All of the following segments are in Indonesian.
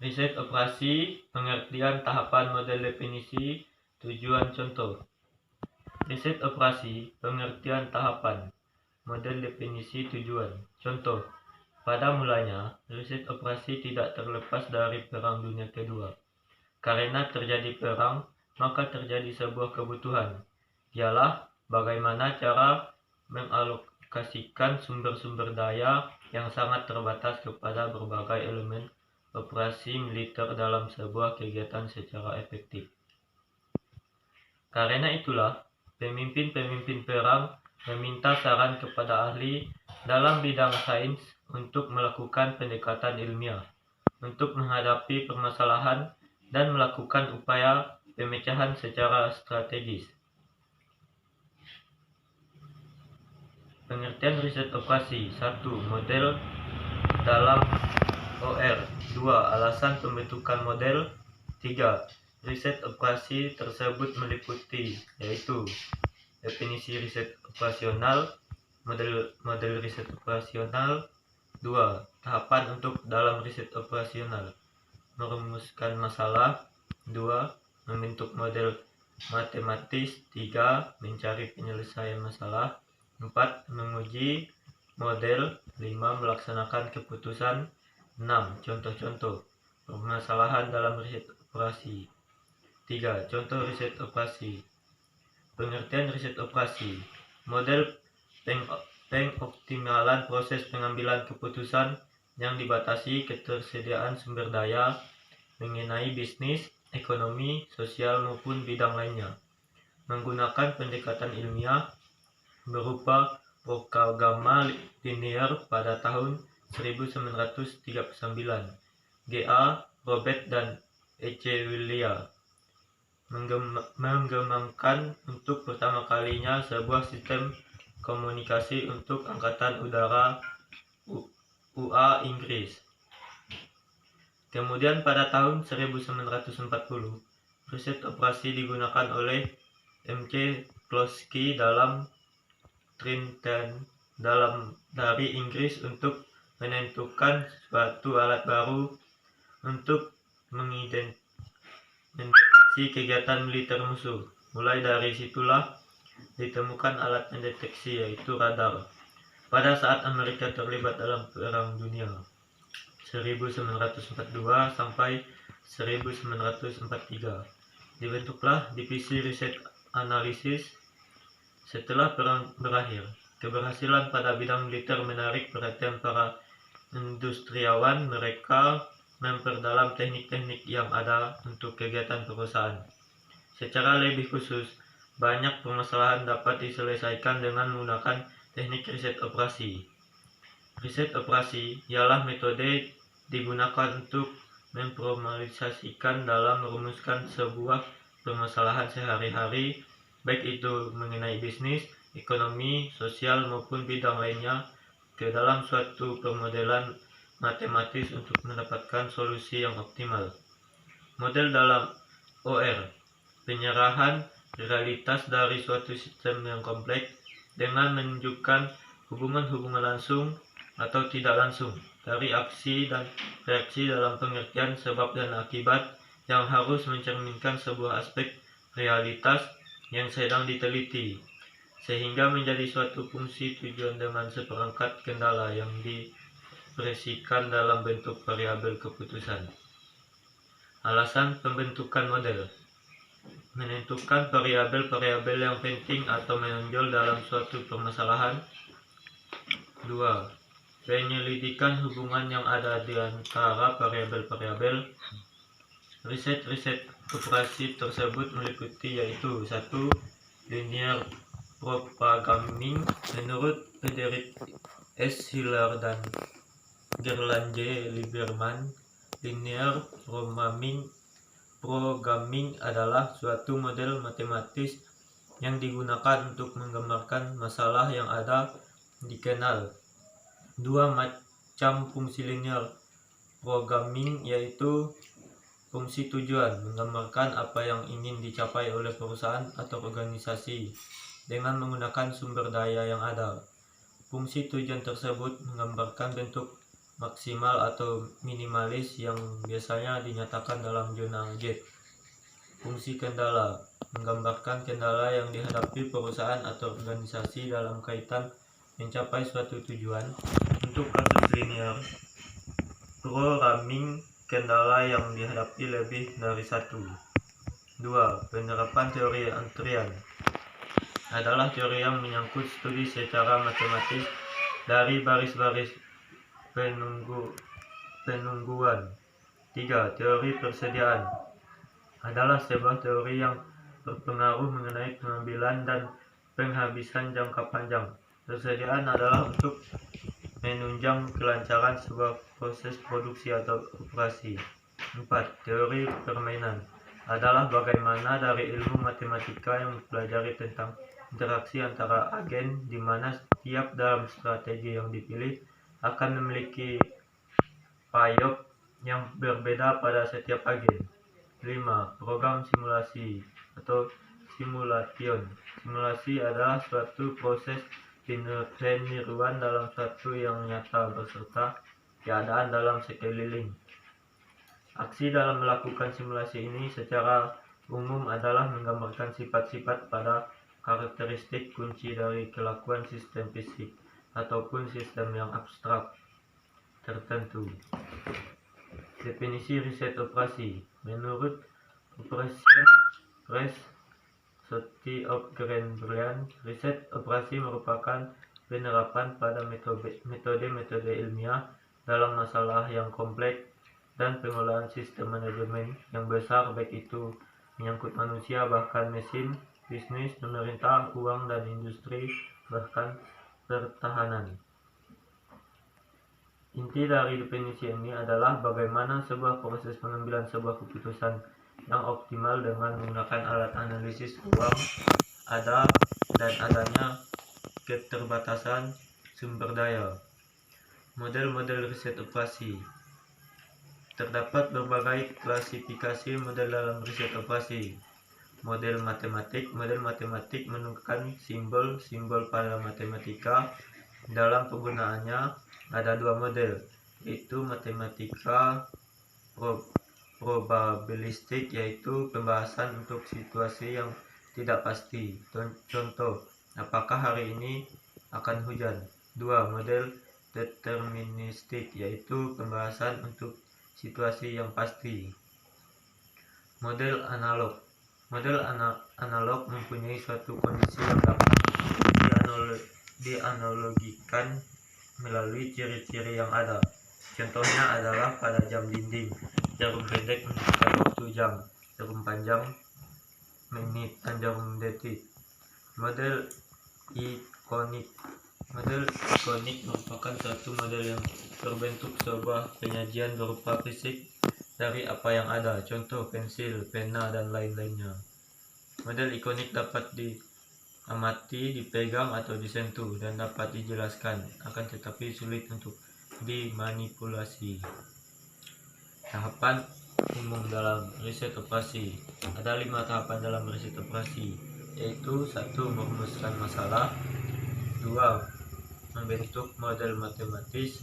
Riset operasi, pengertian tahapan model definisi, tujuan contoh. Riset operasi, pengertian tahapan, model definisi tujuan. Contoh, pada mulanya, riset operasi tidak terlepas dari Perang Dunia Kedua. Karena terjadi perang, maka terjadi sebuah kebutuhan, ialah bagaimana cara mengalokasikan sumber-sumber daya yang sangat terbatas kepada berbagai elemen operasi militer dalam sebuah kegiatan secara efektif. Karena itulah, pemimpin-pemimpin perang meminta saran kepada ahli dalam bidang sains untuk melakukan pendekatan ilmiah, untuk menghadapi permasalahan dan melakukan upaya pemecahan secara strategis. Pengertian riset operasi. 1. Model dalam OR. 2. Alasan pembentukan model. 3. Riset operasi tersebut meliputi, yaitu definisi riset operasional, model riset operasional. 2. Tahapan untuk dalam riset operasional. Merumuskan masalah. 2. Membentuk model matematis. 3. Mencari penyelesaian masalah. 4. Menguji model. 5. Melaksanakan keputusan. 6. Contoh-contoh permasalahan dalam riset operasi. 3. Contoh riset operasi. Pengertian riset operasi. Model pengoptimalan proses pengambilan keputusan yang dibatasi ketersediaan sumber daya mengenai bisnis, ekonomi, sosial maupun bidang lainnya. Menggunakan pendekatan ilmiah berupa propaganda linear pada tahun 1939. G.A. Robert dan E.C. Willia mengembangkan untuk pertama kalinya sebuah sistem komunikasi untuk Angkatan Udara UA Inggris. Kemudian pada tahun 1940, riset operasi digunakan oleh M.C. Kloski dalam Trenton dari Inggris untuk menentukan suatu alat baru untuk mendeteksi kegiatan militer musuh. Mulai dari situlah ditemukan alat mendeteksi, yaitu radar. Pada saat Amerika terlibat dalam Perang Dunia 1942 sampai 1943, dibentuklah divisi riset analisis. Setelah perang berakhir, keberhasilan pada bidang militer menarik perhatian para industriawan. Mereka memperdalam teknik-teknik yang ada untuk kegiatan perusahaan. Secara lebih khusus, banyak permasalahan dapat diselesaikan dengan menggunakan teknik riset operasi. Riset operasi ialah metode digunakan untuk memformalisasikan dalam merumuskan sebuah permasalahan sehari-hari, baik itu mengenai bisnis, ekonomi, sosial maupun bidang lainnya, ke dalam suatu pemodelan matematis untuk mendapatkan solusi yang optimal. Model dalam OR. Penyerahan realitas dari suatu sistem yang kompleks dengan menunjukkan hubungan-hubungan langsung atau tidak langsung dari aksi dan reaksi dalam pengertian sebab dan akibat yang harus mencerminkan sebuah aspek realitas yang sedang diteliti, sehingga menjadi suatu fungsi tujuan dengan seperangkat kendala yang diekspresikan dalam bentuk variabel keputusan. Alasan pembentukan model. Menentukan variabel-variabel yang penting atau menonjol dalam suatu permasalahan. 2. Penyelidikan hubungan yang ada di antara variabel-variabel. Riset-riset operasi tersebut meliputi, yaitu 1. Linear programming. Menurut Frederick S. Hiller dan Gerland J. Lieberman, linear programming adalah suatu model matematis yang digunakan untuk menggambarkan masalah yang ada dikenal. 2 macam fungsi linear programming, yaitu fungsi tujuan, menggambarkan apa yang ingin dicapai oleh perusahaan atau organisasi dengan menggunakan sumber daya yang ada. Fungsi tujuan tersebut menggambarkan bentuk maksimal atau minimalis yang biasanya dinyatakan dalam zona Z. Fungsi kendala menggambarkan kendala yang dihadapi perusahaan atau organisasi dalam kaitan mencapai suatu tujuan. Untuk kasus linear programming, kendala yang dihadapi lebih dari satu. 2. Penerapan teori antrian adalah teori yang menyangkut studi secara matematis dari baris-baris penungguan. 3. Teori persediaan adalah sebuah teori yang berpengaruh mengenai pengambilan dan penghabisan jangka panjang. Persediaan adalah untuk menunjang kelancaran sebuah proses produksi atau operasi. 4. Teori permainan adalah bagaimana dari ilmu matematika yang mempelajari tentang interaksi antara agen, di mana setiap dalam strategi yang dipilih akan memiliki payoff yang berbeda pada setiap agen. 5. Program simulasi atau simulation. Simulasi adalah suatu proses peniruan dalam suatu yang nyata beserta keadaan dalam sekeliling. Aksi dalam melakukan simulasi ini secara umum adalah menggambarkan sifat-sifat pada karakteristik kunci dari kelakuan sistem fisik ataupun sistem yang abstrak tertentu. Definisi riset operasi. Menurut Operation Press Society of Grand Bryan, riset operasi merupakan penerapan pada metode-metode ilmiah dalam masalah yang kompleks dan pengolahan sistem manajemen yang besar, baik itu menyangkut manusia, bahkan mesin, bisnis, pemerintah, uang, dan industri, bahkan pertahanan. Inti dari definisi ini adalah bagaimana sebuah proses pengambilan sebuah keputusan yang optimal dengan menggunakan alat analisis uang dan adanya keterbatasan sumber daya. Model-model riset operasi. Terdapat berbagai klasifikasi model dalam riset operasi. Model matematik menemukan simbol-simbol pada matematika. Dalam penggunaannya ada dua model, yaitu matematika probabilistik, yaitu pembahasan untuk situasi yang tidak pasti. Contoh, apakah hari ini akan hujan? 2. Model deterministik, yaitu pembahasan untuk situasi yang pasti. Model analog. Model analog mempunyai suatu kondisi yang dapat dianalogikan melalui ciri-ciri yang ada. Contohnya adalah pada jam dinding, jarum pendek menunjukkan waktu jam, jarum panjang menit, dan jarum detik. Model ikonik. Model ikonik merupakan suatu model yang berbentuk sebuah penyajian berupa fisik dari apa yang ada, contoh pensil, pena, dan lain-lainnya. Model ikonik dapat diamati, dipegang, atau disentuh, dan dapat dijelaskan, akan tetapi sulit untuk dimanipulasi. Tahapan umum dalam riset operasi. Ada 5 tahapan dalam riset operasi, yaitu 1. Merumuskan masalah, 2. Membentuk model matematis,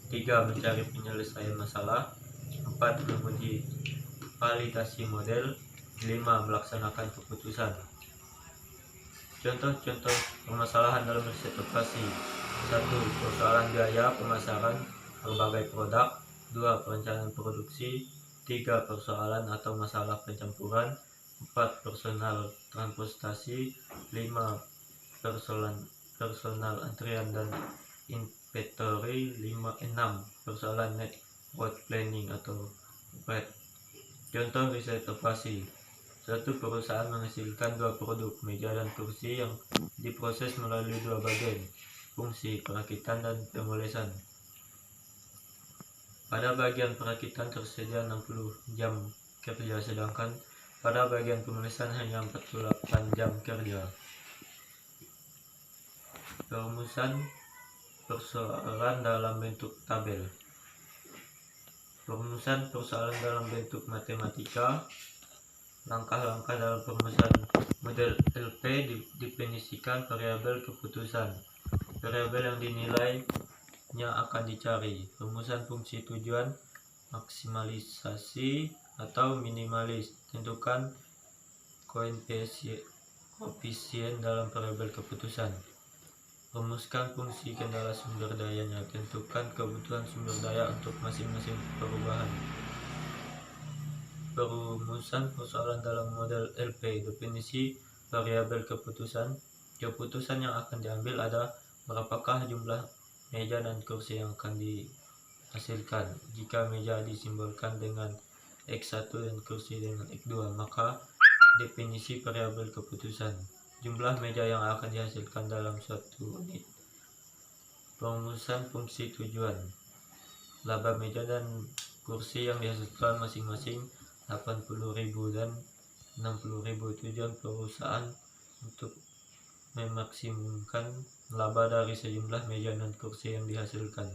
3. Mencari penyelesaian masalah, 4. Menguji validasi model, 5. Melaksanakan keputusan. Contoh-contoh permasalahan dalam riset operasi. 1. Persoalan biaya pemasaran berbagai produk, 2. Perencanaan produksi, 3. Persoalan atau masalah pencampuran, 4. Personal transportasi, 5. Personal antrian dan inventory, 6. Persoalan network planning atau web. Contoh riset operasi. Suatu perusahaan menghasilkan 2 produk, meja dan kursi, yang diproses melalui 2 bagian, fungsi perakitan dan pemolesan. Pada bagian perakitan tersedia 60 jam kerja, sedangkan pada bagian pemolesan hanya 48 jam kerja. Perumusan persoalan dalam bentuk tabel. Perumusan persoalan dalam bentuk matematika. Langkah-langkah dalam perumusan model LP. Definisikan variabel keputusan. Variabel yang dinilai yang akan dicari. Rumusan fungsi tujuan maksimalisasi atau minimalis. Tentukan koefisien dalam variabel keputusan. Rumuskan fungsi kendala sumber dayanya. Tentukan kebutuhan sumber daya untuk masing-masing perubahan. Perumusan persoalan dalam model LP. Definisi variabel keputusan. Keputusan yang akan diambil ada berapakah jumlah meja dan kursi yang akan dihasilkan. Jika meja disimbolkan dengan X1 dan kursi dengan X2, maka definisi variabel keputusan. Jumlah meja yang akan dihasilkan dalam suatu unit. Perumusan fungsi tujuan. Laba meja dan kursi yang dihasilkan masing-masing 80.000 dan 60.000. Tujuan perusahaan untuk memaksimumkan laba dari sejumlah meja dan kursi yang dihasilkan.